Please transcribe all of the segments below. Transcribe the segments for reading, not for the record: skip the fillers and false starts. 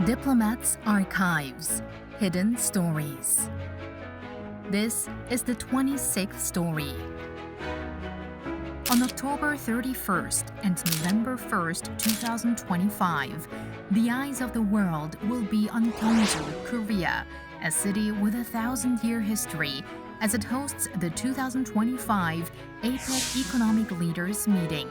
Diplomat's Archives, Hidden Stories. This is the 26th story. On October 31st and November 1st, 2025, the eyes of the world will be on Gyeongju, Korea, a city with a 1,000-year history, as it hosts the 2025 APEC Economic Leaders Meeting.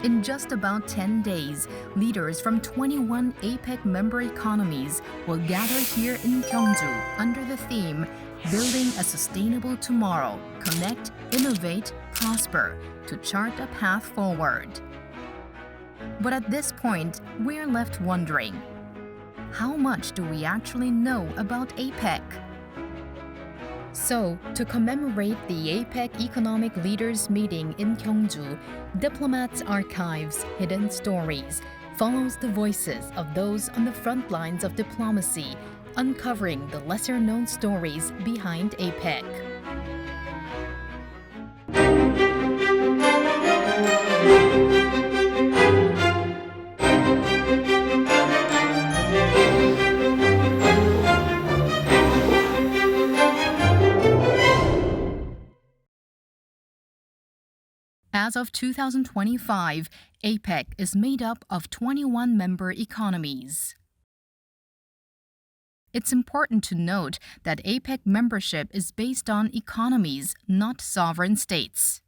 In just about 10 days, leaders from 21 APEC member economies will gather here in Gyeongju under the theme Building a Sustainable Tomorrow, Connect, Innovate, Prosper to chart a path forward. But at this point, we're left wondering, how much do we actually know about APEC? So, to commemorate the APEC Economic Leaders Meeting in Gyeongju, Diplomat's Archives, Hidden Stories follows the voices of those on the front lines of diplomacy, uncovering the lesser-known stories behind APEC. As of 2025, APEC is made up of 21 member economies. It's important to note that APEC membership is based on economies, not sovereign states.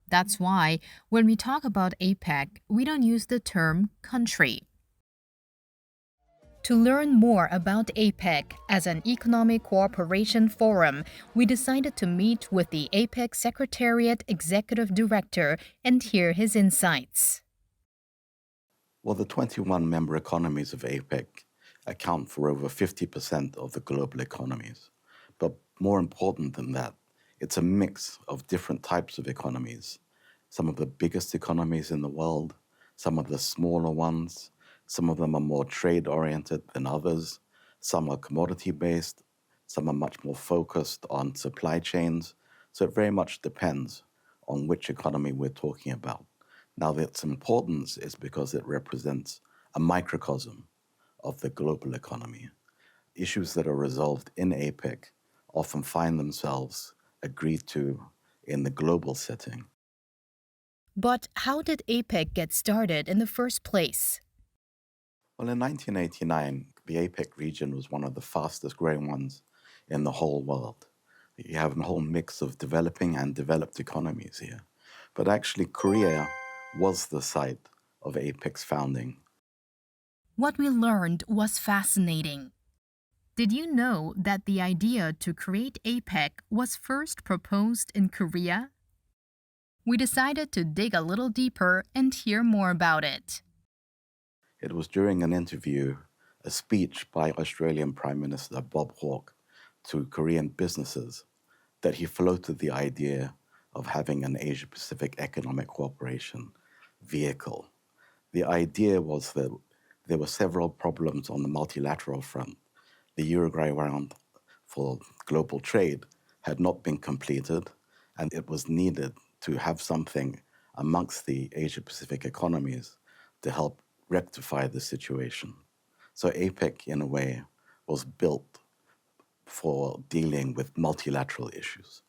That's why, when we talk about APEC, we don't use the term country. To learn more about APEC as an economic cooperation forum, we decided to meet with the APEC Secretariat Executive Director and hear his insights. Well, the 21 member economies of APEC account for over 50% of the global economies. But more important than that, it's a mix of different types of economies. Some of the biggest economies in the world, some of the smaller ones. Some of them are more trade-oriented than others. Some are commodity-based. Some are much more focused on supply chains. So it very much depends on which economy we're talking about. Now, its importance is because it represents a microcosm of the global economy. Issues that are resolved in APEC often find themselves agreed to in the global setting. But how did APEC get started in the first place? Well, in 1989, the APEC region was one of the fastest growing ones in the whole world. You have a whole mix of developing and developed economies here. But actually, Korea was the site of APEC's founding. What we learned was fascinating. Did you know that the idea to create APEC was first proposed in Korea? We decided to dig a little deeper and hear more about it. It was during an interview, a speech by Australian Prime Minister Bob Hawke to Korean businesses, that he floated the idea of having an Asia-Pacific Economic Cooperation vehicle. The idea was that there were several problems on the multilateral front. The Uruguay round for global trade had not been completed, and it was needed to have something amongst the Asia-Pacific economies to help rectify the situation. So APEC, in a way, was built for dealing with multilateral issues.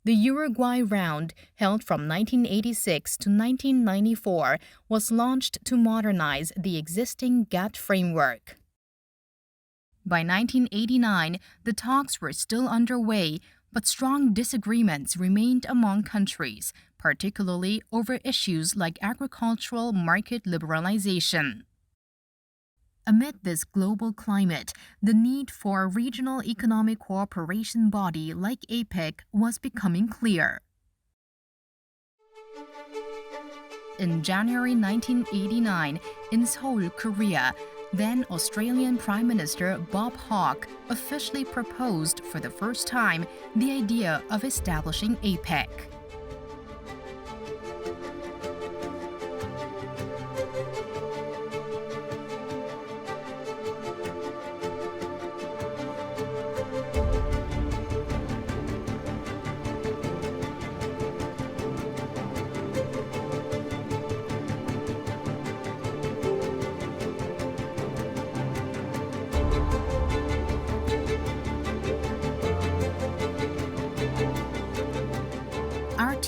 The Uruguay round, held from 1986 to 1994, was launched to modernize the existing GATT framework. By 1989, the talks were still underway, but strong disagreements remained among countries, particularly over issues like agricultural market liberalization. Amid this global climate, the need for a regional economic cooperation body like APEC was becoming clear. In January 1989, in Seoul, Korea, then Australian Prime Minister Bob Hawke officially proposed for the first time the idea of establishing APEC.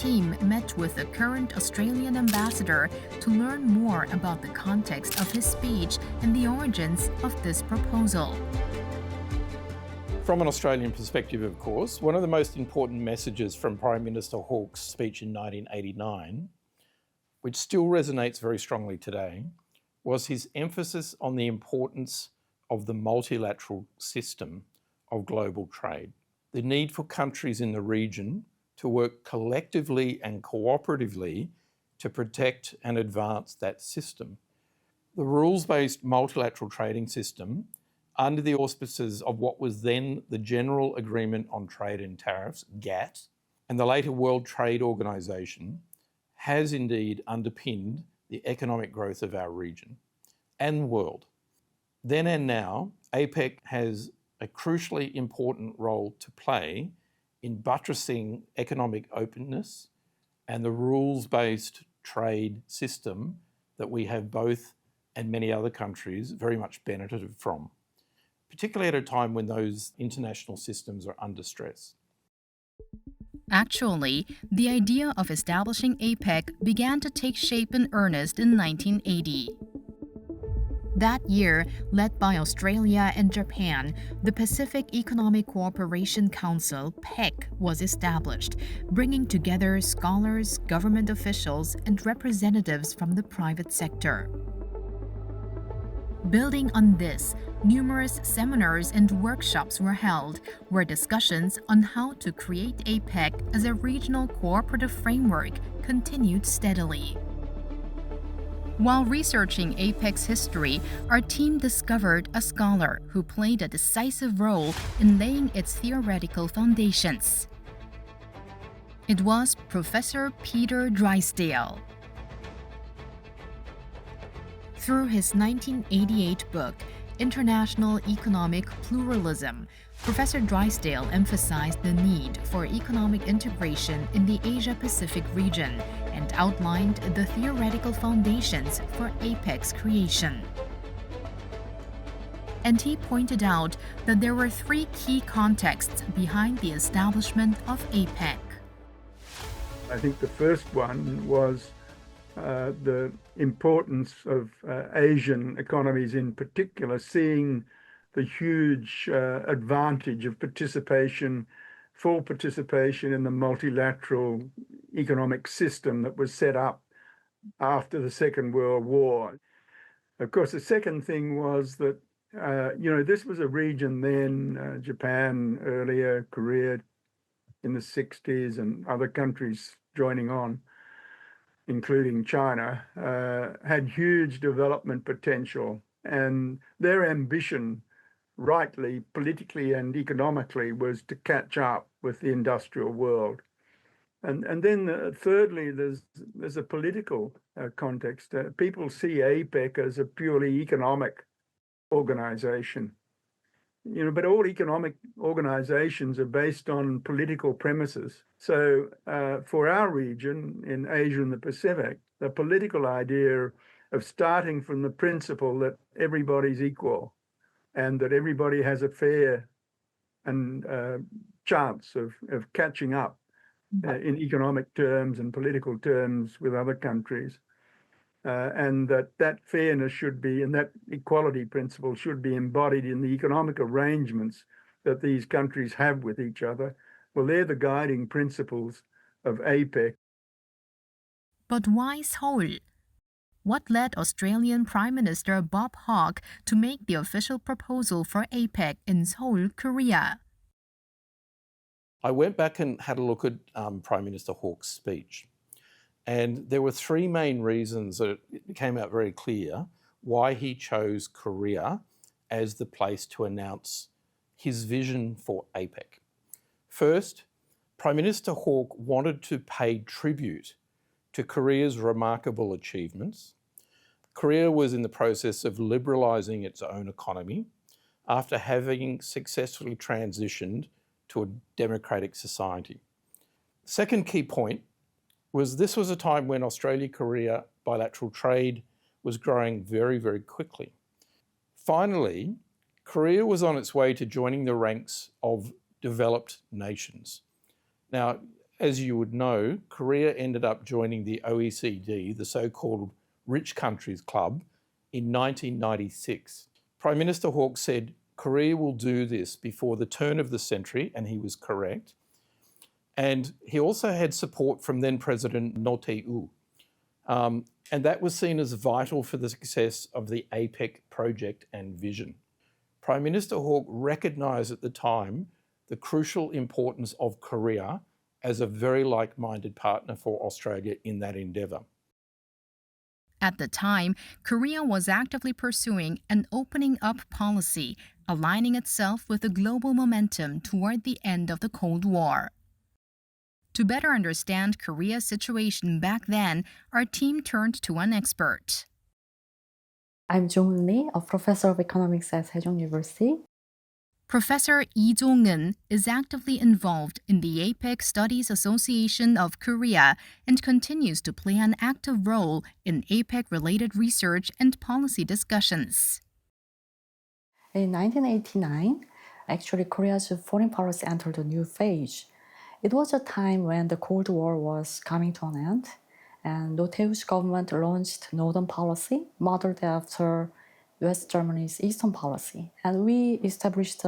team met with the current Australian ambassador to learn more about the context of his speech and the origins of this proposal. From an Australian perspective, of course, one of the most important messages from Prime Minister Hawke's speech in 1989, which still resonates very strongly today, was his emphasis on the importance of the multilateral system of global trade. The need for countries in the region to work collectively and cooperatively to protect and advance that system. The rules-based multilateral trading system, under the auspices of what was then the General Agreement on Trade and Tariffs, GATT, and the later World Trade Organization, has indeed underpinned the economic growth of our region and world. Then and now, APEC has a crucially important role to play in buttressing economic openness and the rules-based trade system that we have both and many other countries very much benefited from, particularly at a time when those international systems are under stress. Actually, the idea of establishing APEC began to take shape in earnest in 1980. That year, led by Australia and Japan, the Pacific Economic Cooperation Council, PEC, was established, bringing together scholars, government officials, and representatives from the private sector. Building on this, numerous seminars and workshops were held, where discussions on how to create APEC as a regional cooperative framework continued steadily. While researching APEC's history, our team discovered a scholar who played a decisive role in laying its theoretical foundations. It was Professor Peter Drysdale. Through his 1988 book, International Economic Pluralism, Professor Drysdale emphasized the need for economic integration in the Asia-Pacific region and outlined the theoretical foundations for APEC's creation. And he pointed out that there were three key contexts behind the establishment of APEC. I think the first one was the importance of Asian economies in particular, seeing the huge advantage of full participation in the multilateral economic system that was set up after the Second World War. Of course, the second thing was that, this was a region then, Japan earlier, Korea in the 60s, and other countries joining on, including China, had huge development potential, and their ambition, rightly, politically and economically, was to catch up with the industrial world. And then thirdly, there's a political context. People see APEC as a purely economic organization. But all economic organizations are based on political premises. So for our region in Asia and the Pacific, the political idea of starting from the principle that everybody's equal and that everybody has a fair and chance of catching up in economic terms and political terms with other countries, and that fairness should be, and that equality principle should be embodied in the economic arrangements that these countries have with each other. Well, they're the guiding principles of APEC. But why Seoul? What led Australian Prime Minister Bob Hawke to make the official proposal for APEC in Seoul, Korea? I went back and had a look at Prime Minister Hawke's speech. And there were three main reasons that it came out very clear why he chose Korea as the place to announce his vision for APEC. First, Prime Minister Hawke wanted to pay tribute to Korea's remarkable achievements. Korea was in the process of liberalising its own economy after having successfully transitioned to a democratic society. Second key point was this was a time when Australia-Korea bilateral trade was growing very, very quickly. Finally, Korea was on its way to joining the ranks of developed nations. Now, as you would know, Korea ended up joining the OECD, the so-called Rich Countries Club, in 1996. Prime Minister Hawke said, Korea will do this before the turn of the century, and he was correct. And he also had support from then President Roh Tae-woo. And that was seen as vital for the success of the APEC project and vision. Prime Minister Hawke recognised at the time the crucial importance of Korea as a very like-minded partner for Australia in that endeavour. At the time, Korea was actively pursuing an opening up policy, aligning itself with the global momentum toward the end of the Cold War. To better understand Korea's situation back then, our team turned to an expert. I'm Jong Lee, a professor of economics at Sejong University. Professor Lee Jong-eun is actively involved in the APEC Studies Association of Korea and continues to play an active role in APEC-related research and policy discussions. In 1989, actually Korea's foreign policy entered a new phase. It was a time when the Cold War was coming to an end, and Roh Tae-woo's government launched Northern policy, modeled after West Germany's Eastern policy. And we established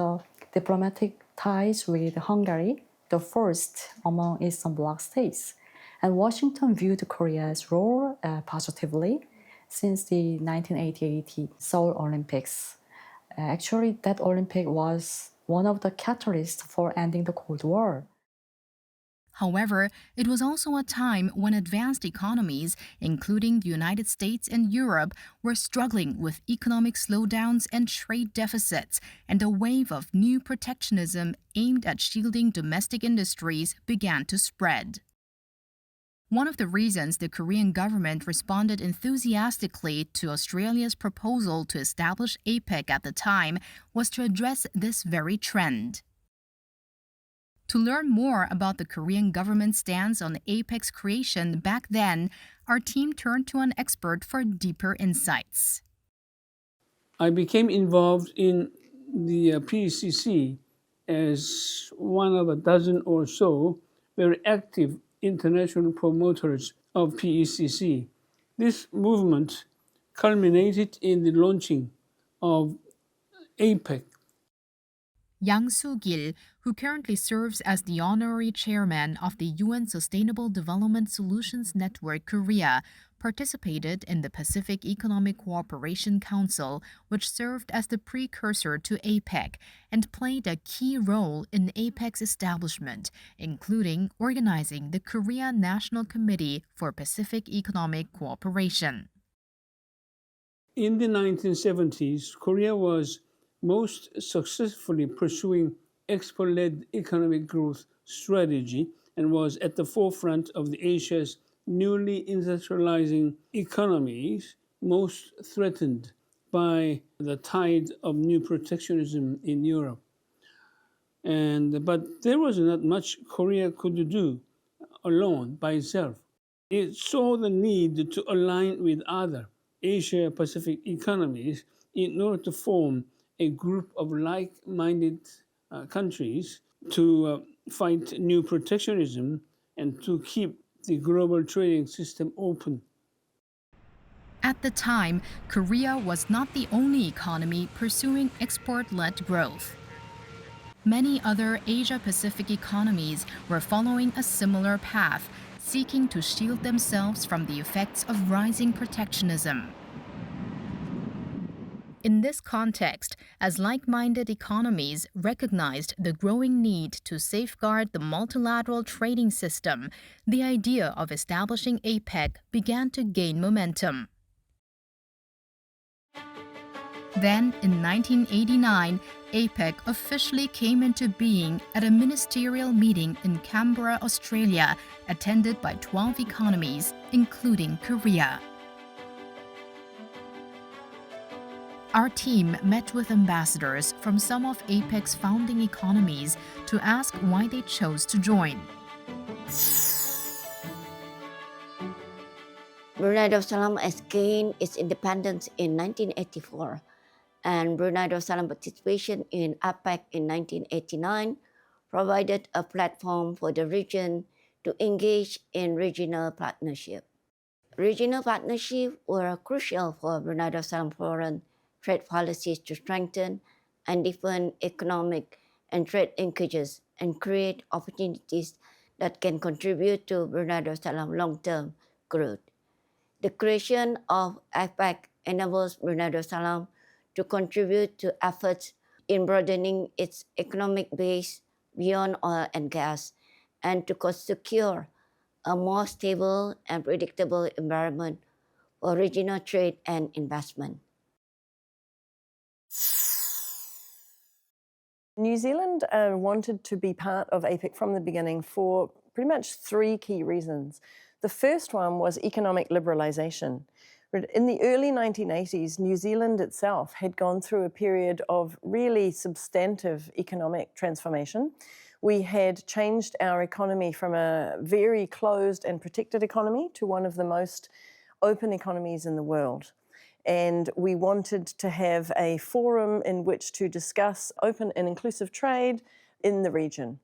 diplomatic ties with Hungary, the first among Eastern Bloc states. And Washington viewed Korea's role positively since the 1988 Seoul Olympics. Actually, that Olympic was one of the catalysts for ending the Cold War. However, it was also a time when advanced economies, including the United States and Europe, were struggling with economic slowdowns and trade deficits, and a wave of new protectionism aimed at shielding domestic industries began to spread. One of the reasons the Korean government responded enthusiastically to Australia's proposal to establish APEC at the time was to address this very trend. To learn more about the Korean government's stance on APEC's creation back then, our team turned to an expert for deeper insights. I became involved in the PECC as one of a dozen or so very active international promoters of PECC. This movement culminated in the launching of APEC. Yang Soo-gil, who currently serves as the honorary chairman of the UN Sustainable Development Solutions Network Korea, participated in the Pacific Economic Cooperation Council, which served as the precursor to APEC, and played a key role in APEC's establishment, including organizing the Korea National Committee for Pacific Economic Cooperation. In the 1970s, Korea was most successfully pursuing export-led economic growth strategy and was at the forefront of Asia's newly industrializing economies, most threatened by the tide of new protectionism in Europe. But there was not much Korea could do alone by itself. It saw the need to align with other Asia-Pacific economies in order to form a group of like-minded countries to fight new protectionism and to keep the global trading system open. At the time, Korea was not the only economy pursuing export-led growth. Many other Asia-Pacific economies were following a similar path, seeking to shield themselves from the effects of rising protectionism. In this context, as like-minded economies recognized the growing need to safeguard the multilateral trading system, the idea of establishing APEC began to gain momentum. Then, in 1989, APEC officially came into being at a ministerial meeting in Canberra, Australia, attended by 12 economies, including Korea. Our team met with ambassadors from some of APEC's founding economies to ask why they chose to join. Brunei Darussalam has gained its independence in 1984, and Brunei Darussalam participation in APEC in 1989 provided a platform for the region to engage in regional partnership. Regional partnerships were crucial for Brunei Darussalam foreign trade policies to strengthen and deepen economic and trade linkages and create opportunities that can contribute to Brunei Darussalam long-term growth. The creation of APEC enables Brunei Darussalam to contribute to efforts in broadening its economic base beyond oil and gas and to secure a more stable and predictable environment for regional trade and investment. New Zealand wanted to be part of APEC from the beginning for pretty much three key reasons. The first one was economic liberalisation. In the early 1980s, New Zealand itself had gone through a period of really substantive economic transformation. We had changed our economy from a very closed and protected economy to one of the most open economies in the world. And we wanted to have a forum in which to discuss open and inclusive trade in the region.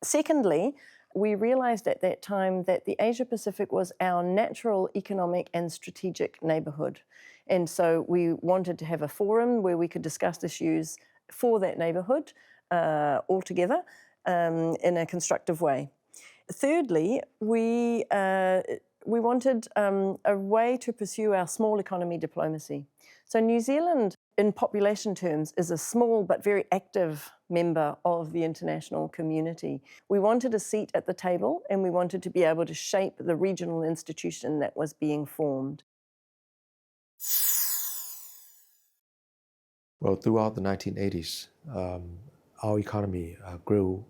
Secondly, we realised at that time that the Asia-Pacific was our natural economic and strategic neighbourhood. And so we wanted to have a forum where we could discuss issues for that neighbourhood all together in a constructive way. Thirdly, we wanted a way to pursue our small economy diplomacy. So New Zealand, in population terms, is a small but very active member of the international community. We wanted a seat at the table and we wanted to be able to shape the regional institution that was being formed. Well, throughout the 1980s, our economy grew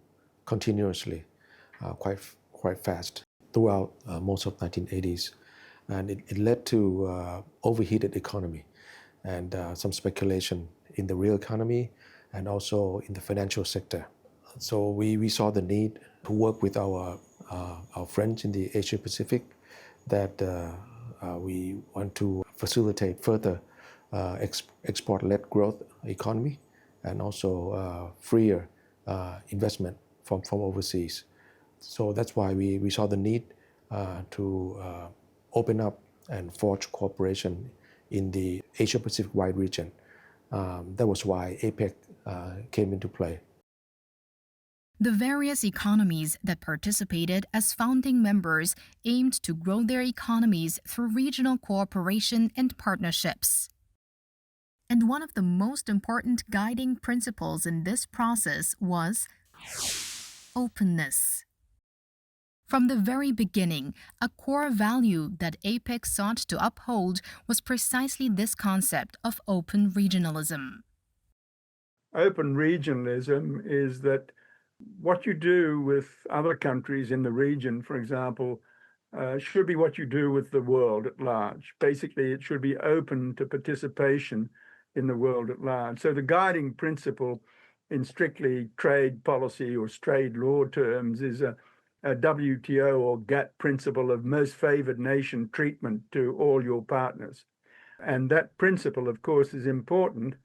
continuously, quite fast throughout most of 1980s, and it led to overheated economy and some speculation in the real economy and also in the financial sector. So we saw the need to work with our friends in the Asia Pacific that we want to facilitate further export-led growth economy and also freer investment from overseas. So that's why we saw the need to open up and forge cooperation in the Asia-Pacific-wide region. That was why APEC came into play. The various economies that participated as founding members aimed to grow their economies through regional cooperation and partnerships. And one of the most important guiding principles in this process was openness. From the very beginning, a core value that APEC sought to uphold was precisely this concept of open regionalism. Open regionalism is that what you do with other countries in the region, for example, should be what you do with the world at large. Basically, it should be open to participation in the world at large. So the guiding principle in strictly trade policy or trade law terms is a WTO or GATT principle of most favored nation treatment to all your partners. And that principle, of course, is important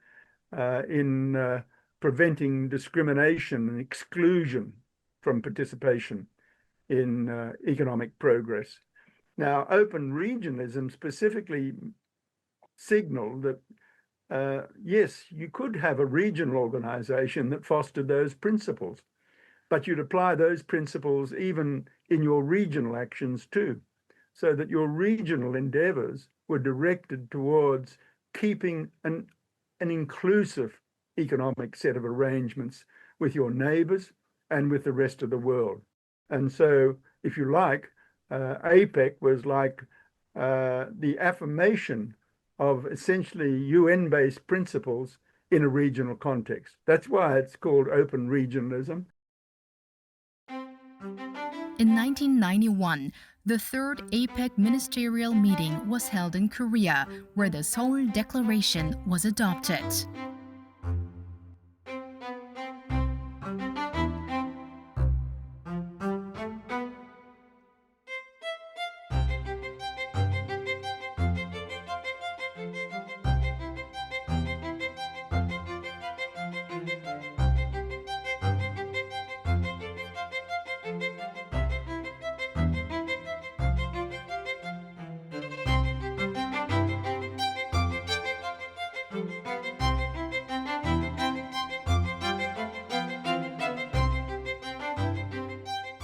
in preventing discrimination and exclusion from participation in economic progress. Now, open regionalism specifically signaled that, yes, you could have a regional organization that fostered those principles, but you'd apply those principles even in your regional actions too, so that your regional endeavors were directed towards keeping an inclusive economic set of arrangements with your neighbors and with the rest of the world. And so, if you like, APEC was like the affirmation of essentially UN-based principles in a regional context. That's why it's called open regionalism. In 1991, the third APEC Ministerial Meeting was held in Korea, where the Seoul Declaration was adopted.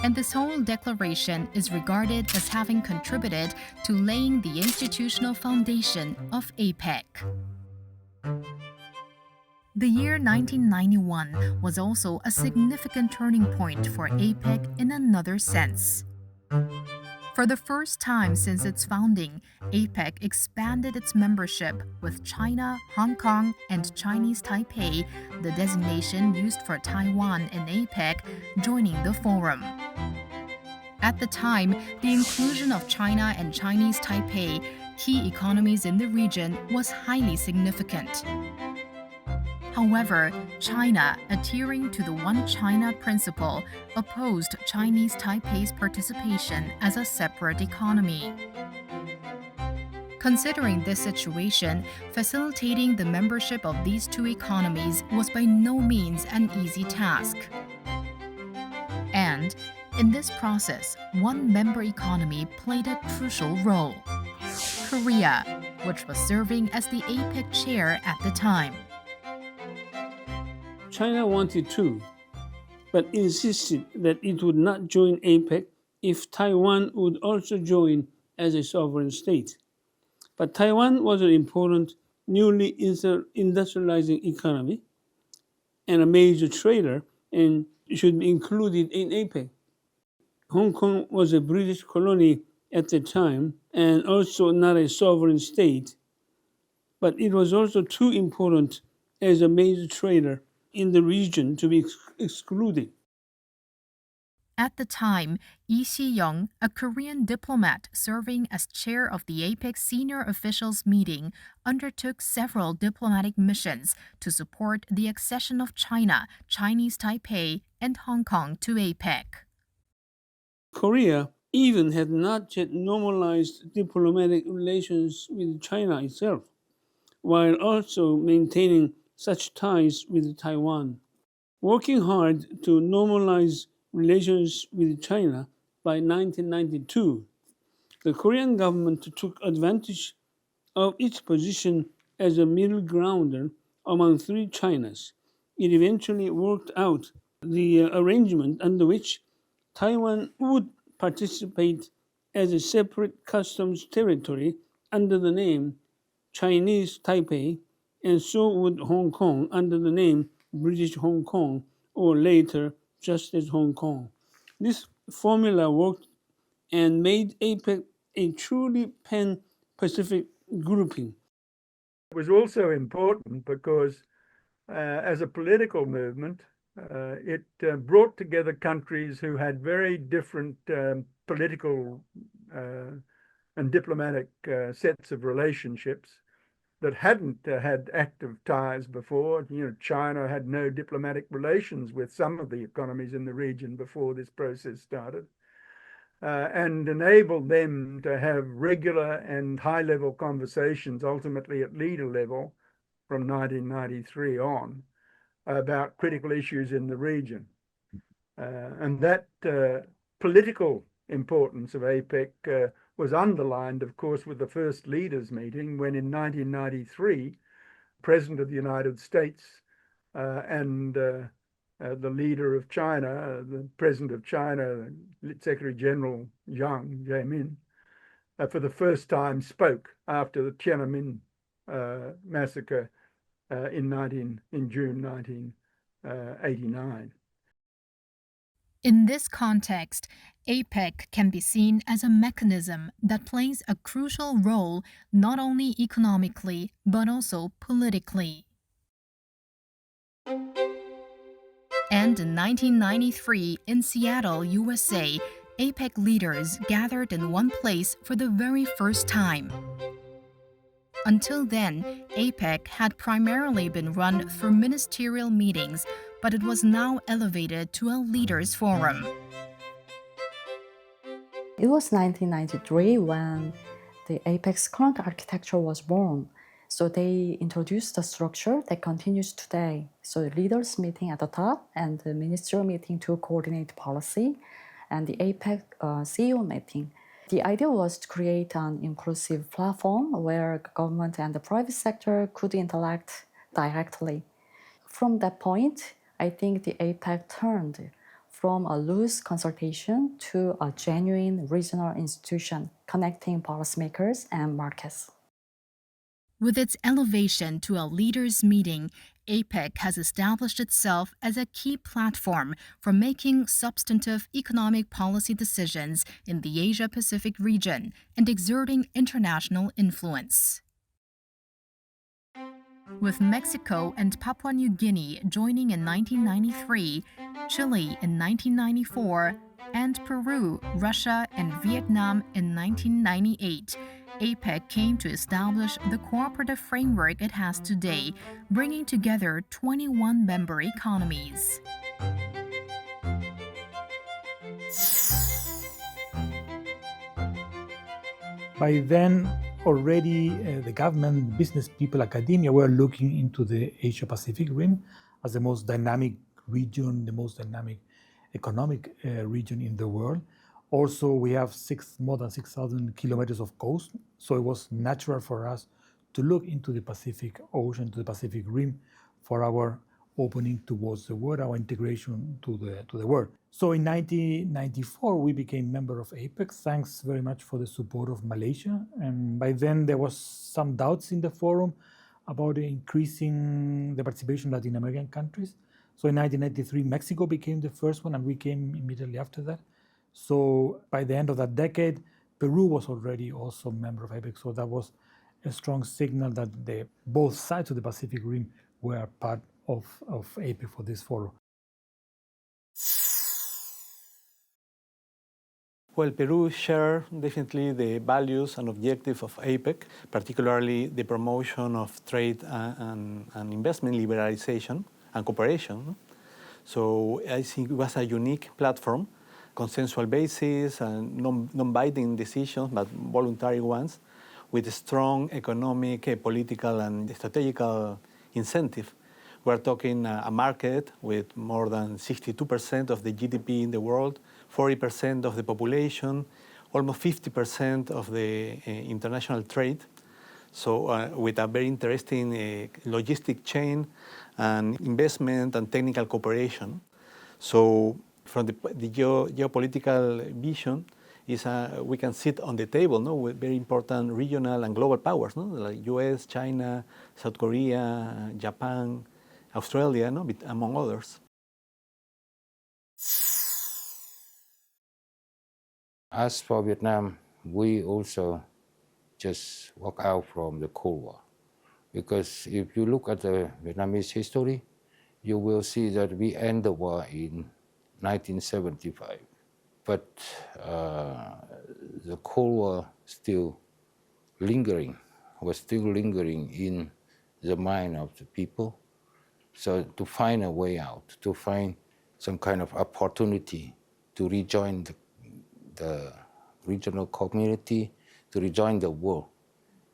and the Seoul Declaration is regarded as having contributed to laying the institutional foundation of APEC. The year 1991 was also a significant turning point for APEC in another sense. For the first time since its founding, APEC expanded its membership with China, Hong Kong, and Chinese Taipei, the designation used for Taiwan in APEC, joining the forum. At the time, the inclusion of China and Chinese Taipei, key economies in the region, was highly significant. However, China, adhering to the One China principle, opposed Chinese Taipei's participation as a separate economy. Considering this situation, facilitating the membership of these two economies was by no means an easy task. And in this process, one member economy played a crucial role: Korea, which was serving as the APEC chair at the time. China wanted to, but insisted that it would not join APEC if Taiwan would also join as a sovereign state. But Taiwan was an important, newly industrializing economy and a major trader and should be included in APEC. Hong Kong was a British colony at the time and also not a sovereign state, but it was also too important as a major trader in the region to be excluded. At the time, Lee Si-young, a Korean diplomat serving as chair of the APEC Senior Officials Meeting, undertook several diplomatic missions to support the accession of China, Chinese Taipei, and Hong Kong to APEC. Korea even had not yet normalized diplomatic relations with China itself, while also maintaining such ties with Taiwan. Working hard to normalize relations with China, by 1992, the Korean government took advantage of its position as a middle grounder among three Chinas. It eventually worked out the arrangement under which Taiwan would participate as a separate customs territory under the name Chinese Taipei, and so would Hong Kong under the name British Hong Kong, or later just as Hong Kong. This formula worked and made APEC a truly pan-Pacific grouping. It was also important because as a political movement, it brought together countries who had very different political and diplomatic sets of relationships that hadn't had active ties before. China had no diplomatic relations with some of the economies in the region before this process started, and enabled them to have regular and high-level conversations, ultimately at leader level, from 1993 on, about critical issues in the region. And that political importance of APEC was underlined, of course, with the first leaders meeting when in 1993, President of the United States and the leader of China, the President of China, Secretary General Jiang Zemin, for the first time spoke after the Tiananmen massacre in June 1989. In this context, APEC can be seen as a mechanism that plays a crucial role not only economically but also politically. And in 1993, in Seattle, USA, APEC leaders gathered in one place for the very first time. Until then, APEC had primarily been run through ministerial meetings, but it was now elevated to a leaders' forum. It was 1993 when the APEC's current architecture was born. So they introduced a structure that continues today. So the leaders meeting at the top and the ministerial meeting to coordinate policy, and the APEC CEO meeting. The idea was to create an inclusive platform where government and the private sector could interact directly. From that point, I think the APEC turned from a loose consultation to a genuine regional institution connecting policymakers and markets. With its elevation to a leaders' meeting, APEC has established itself as a key platform for making substantive economic policy decisions in the Asia-Pacific region and exerting international influence. With Mexico and Papua New Guinea joining in 1993, Chile in 1994, and Peru, Russia, and Vietnam in 1998, APEC came to establish the cooperative framework it has today, bringing together 21 member economies. By then, already the government, business people, academia were looking into the Asia-Pacific Rim as the most dynamic region, the most dynamic economic region in the world. Also, we have more than 6,000 kilometers of coast, so it was natural for us to look into the Pacific Ocean, to the Pacific Rim, for our opening towards the world, our integration to the world. So in 1994, we became member of APEC, thanks very much for the support of Malaysia. And by then, there was some doubts in the forum about increasing the participation of Latin American countries. So in 1993, Mexico became the first one, and we came immediately after that. So by the end of that decade, Peru was already also a member of APEC. So that was a strong signal that both sides of the Pacific Rim were part of APEC for this forum. Well, Peru shares definitely the values and objectives of APEC, particularly the promotion of trade and investment liberalization and cooperation. So I think it was a unique platform, consensual basis and non-binding decisions, but voluntary ones, with a strong economic, political, and strategical incentive. We're talking a market with more than 62% of the GDP in the world, 40% of the population, almost 50% of the international trade. So with a very interesting logistic chain and investment and technical cooperation. So from the geopolitical vision, we can sit on the table with very important regional and global powers, like US, China, South Korea, Japan, Australia, among others. As for Vietnam, we also just walk out from the Cold War. Because if you look at the Vietnamese history, you will see that we end the war in 1975. But the Cold War was still lingering in the mind of the people. So to find a way out, to find some kind of opportunity to rejoin the regional community, to rejoin the world,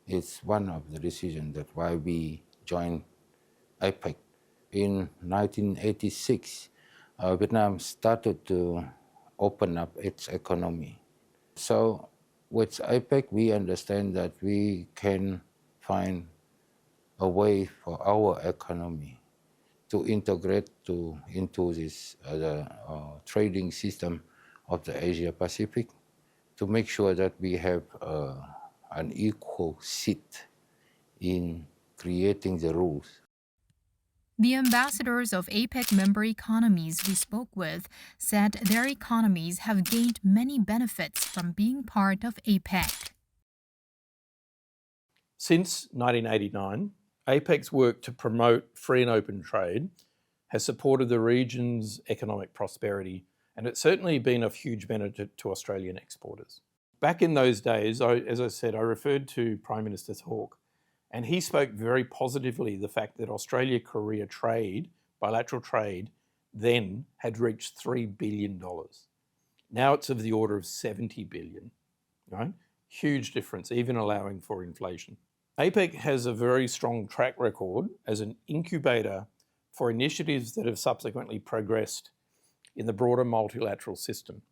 is one of the decisions that why we joined APEC. In 1986, Vietnam started to open up its economy. So with APEC, we understand that we can find a way for our economy to integrate into this trading system of the Asia-Pacific, to make sure that we have an equal seat in creating the rules. The ambassadors of APEC member economies we spoke with said their economies have gained many benefits from being part of APEC. Since 1989, APEC's work to promote free and open trade has supported the region's economic prosperity, and it's certainly been of huge benefit to Australian exporters. Back in those days, as I said, I referred to Prime Minister Hawke, and he spoke very positively the fact that Australia-Korea trade, bilateral trade, then had reached $3 billion. Now it's of the order of $70 billion, right? Huge difference, even allowing for inflation. APEC has a very strong track record as an incubator for initiatives that have subsequently progressed in the broader multilateral system,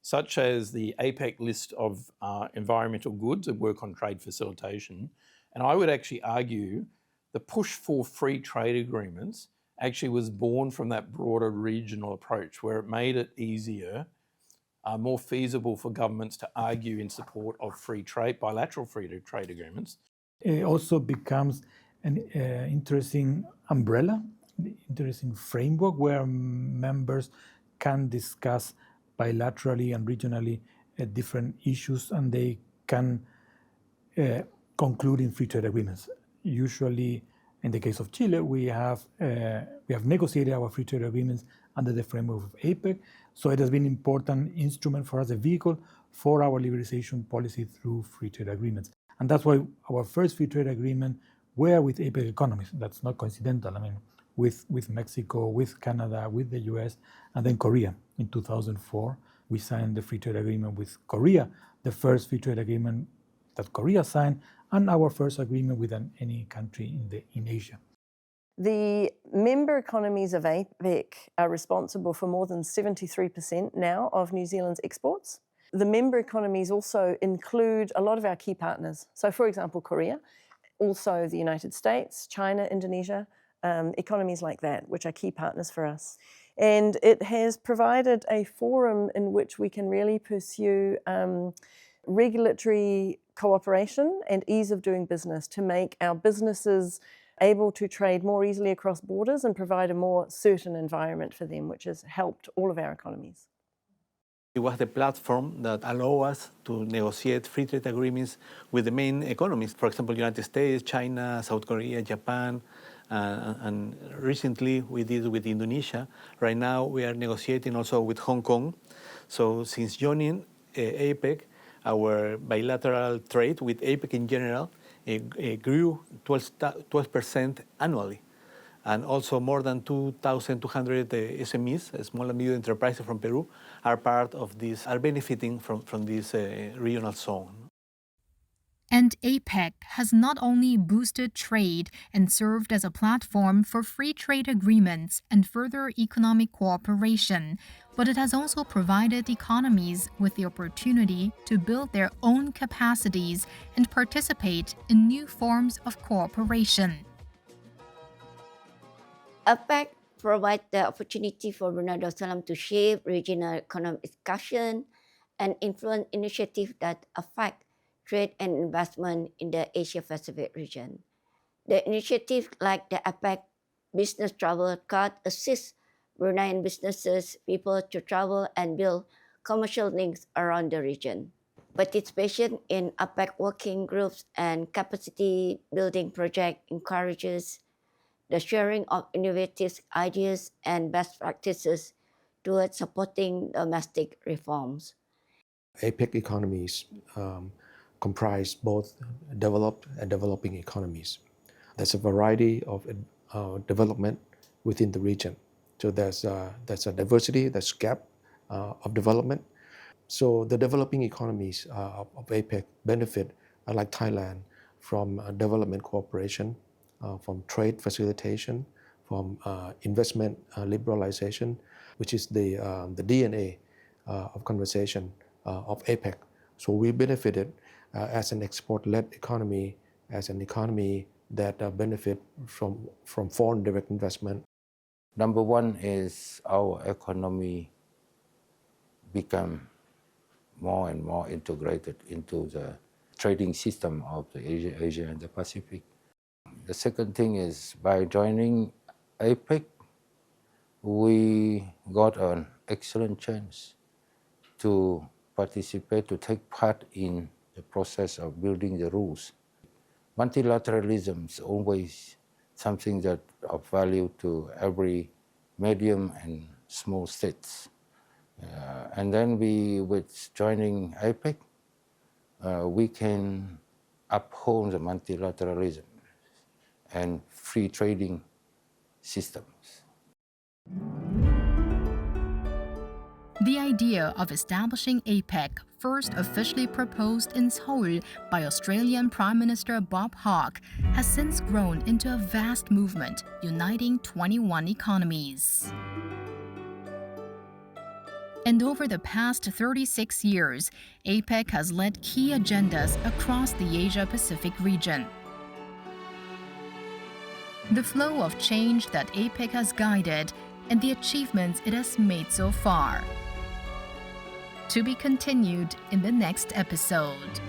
such as the APEC list of environmental goods and work on trade facilitation. And I would actually argue the push for free trade agreements actually was born from that broader regional approach where it made it easier, more feasible for governments to argue in support of free trade, bilateral free trade agreements. It also becomes an interesting umbrella, interesting framework where members can discuss bilaterally and regionally different issues, and they can conclude in free trade agreements. Usually, in the case of Chile, we have negotiated our free trade agreements under the framework of APEC. So it has been an important instrument for us, a vehicle for our liberalization policy through free trade agreements. And that's why our first free trade agreement were with APEC economies. That's not coincidental. I mean, with Mexico, with Canada, with the US, and then Korea. In 2004, we signed the free trade agreement with Korea, the first free trade agreement that Korea signed, and our first agreement with any country in Asia. The member economies of APEC are responsible for more than 73% now of New Zealand's exports. The member economies also include a lot of our key partners. So, for example, Korea, also the United States, China, Indonesia, economies like that, which are key partners for us. And it has provided a forum in which we can really pursue regulatory cooperation and ease of doing business to make our businesses able to trade more easily across borders and provide a more certain environment for them, which has helped all of our economies. It was the platform that allowed us to negotiate free trade agreements with the main economies. For example, United States, China, South Korea, Japan, and recently we did with Indonesia. Right now we are negotiating also with Hong Kong. So since joining APEC, our bilateral trade with APEC in general grew 12% annually. And also more than 2,200 SMEs, small and medium enterprises from Peru, are part of this, are benefiting from this regional zone. And APEC has not only boosted trade and served as a platform for free trade agreements and further economic cooperation, but it has also provided economies with the opportunity to build their own capacities and participate in new forms of cooperation. APEC provides the opportunity for Brunei Darussalam to shape regional economic discussion and influence initiatives that affect trade and investment in the Asia-Pacific region. The initiatives like the APEC Business Travel Card assist Bruneian businesses, people to travel and build commercial links around the region. Participation in APEC working groups and capacity building projects encourages the sharing of innovative ideas and best practices towards supporting domestic reforms. APEC economies comprise both developed and developing economies. There's a variety of development within the region. So there's a diversity, there's gap of development. So the developing economies of APEC benefit, like Thailand, from development cooperation, from trade facilitation, from investment liberalization, which is the DNA of conversation of APEC. So we benefited as an export-led economy, as an economy that benefit from foreign direct investment. Number one is our economy become more and more integrated into the trading system of the Asia and the Pacific. The second thing is by joining APEC, we got an excellent chance to participate, to take part in the process of building the rules. Multilateralism is always something that of value to every medium and small states. And then with joining APEC, we can uphold the multilateralism and free trading systems. The idea of establishing APEC, first officially proposed in Seoul by Australian Prime Minister Bob Hawke, has since grown into a vast movement uniting 21 economies. And over the past 36 years, APEC has led key agendas across the Asia-Pacific region. the flow of change that APEC has guided, and the achievements it has made so far. To be continued in the next episode.